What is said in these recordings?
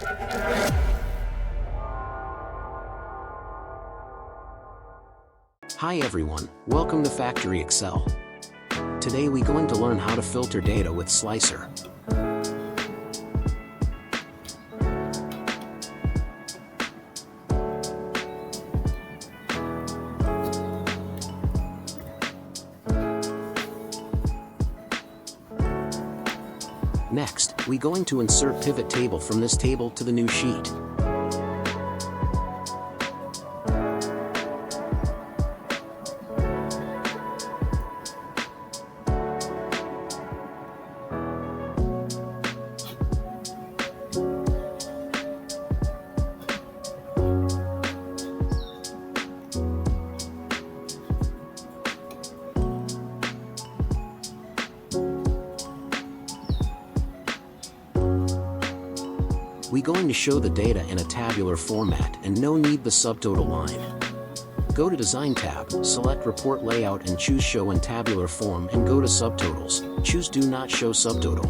Hi everyone, welcome to Factory Excel. Today we going to learn how to filter data with Slicer. Next, we going to insert pivot table from this table to the new sheet. We going to show the data in a tabular format and no need the subtotal line. Go to Design tab, select Report Layout and choose Show in Tabular Form and go to Subtotals, choose Do Not Show Subtotal.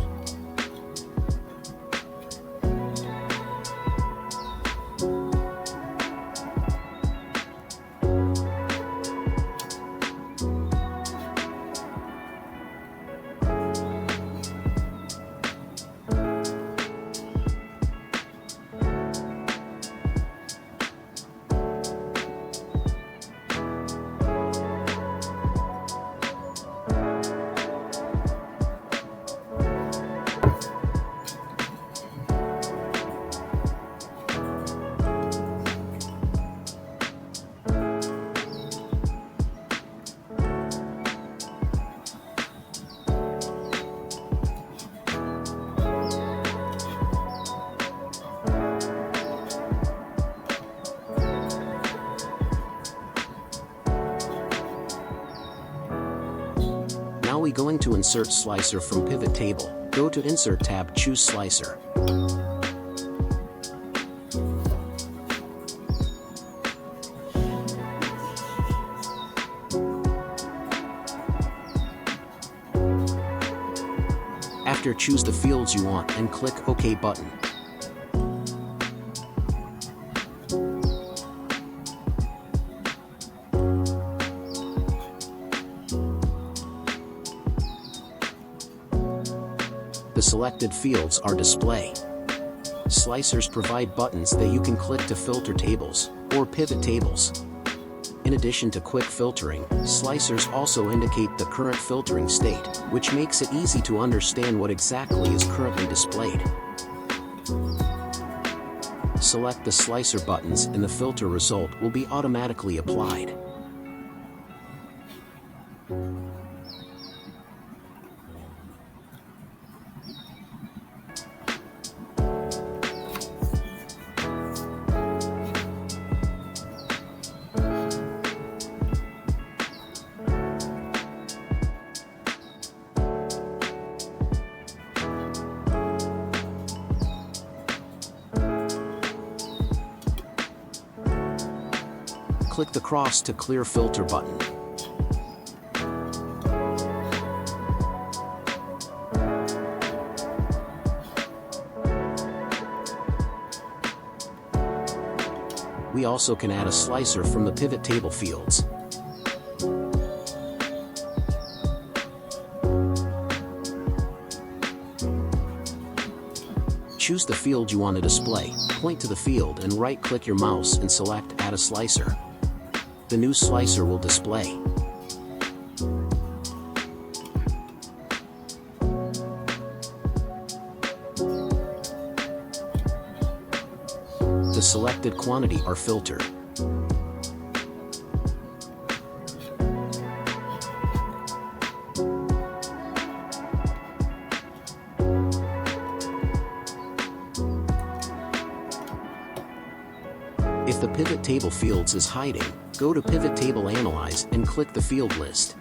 Now we going to insert Slicer from Pivot Table. Go to Insert tab, choose Slicer. After, choose the fields you want and click OK button. The selected fields are displayed. Slicers provide buttons that you can click to filter tables or pivot tables. In addition to quick filtering, slicers also indicate the current filtering state, which makes it easy to understand what exactly is currently displayed. Select the slicer buttons and the filter result will be automatically applied. Click the Cross to Clear Filter button. We also can add a slicer from the pivot table fields. Choose the field you want to display, point to the field and right-click your mouse and select Add a Slicer. The new slicer will display. The selected quantity are filtered. If the pivot table fields is hiding, go to Pivot Table Analyze and click the field list.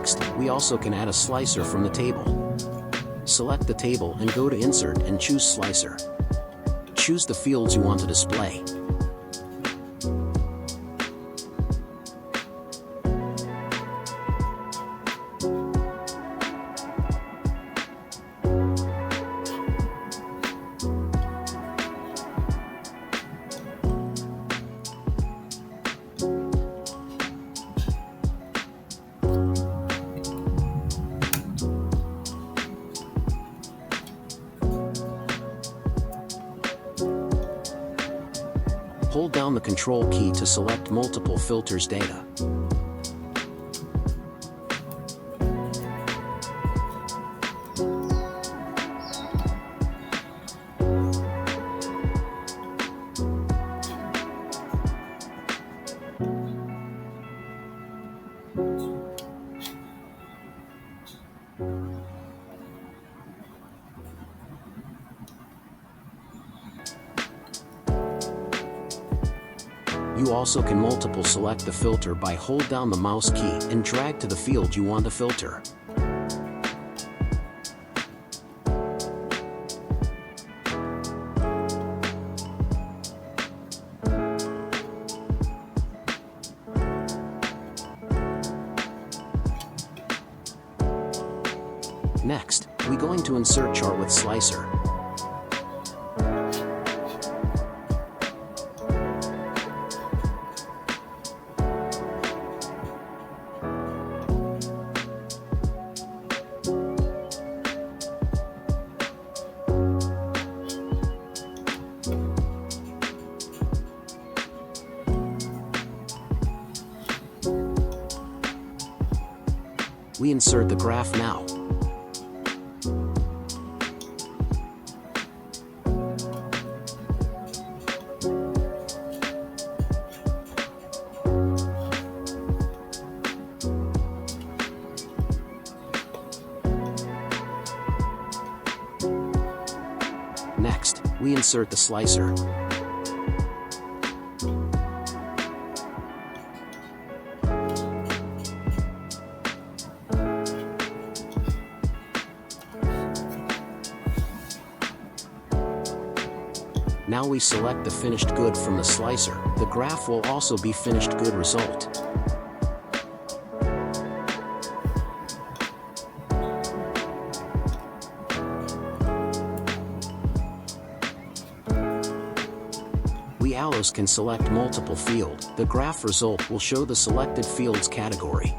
Next, we also can add a slicer from the table. Select the table and go to Insert and choose Slicer. Choose the fields you want to display. Hold down the Control key to select multiple filters data. You also can multiple select the filter by hold down the mouse key and drag to the field you want to filter. Next, we're going to insert chart with slicer. We insert the graph now. Next, we insert the slicer. Now we select the finished good from the slicer. The graph will also be finished good result. We always can select multiple field. The graph result will show the selected field's category.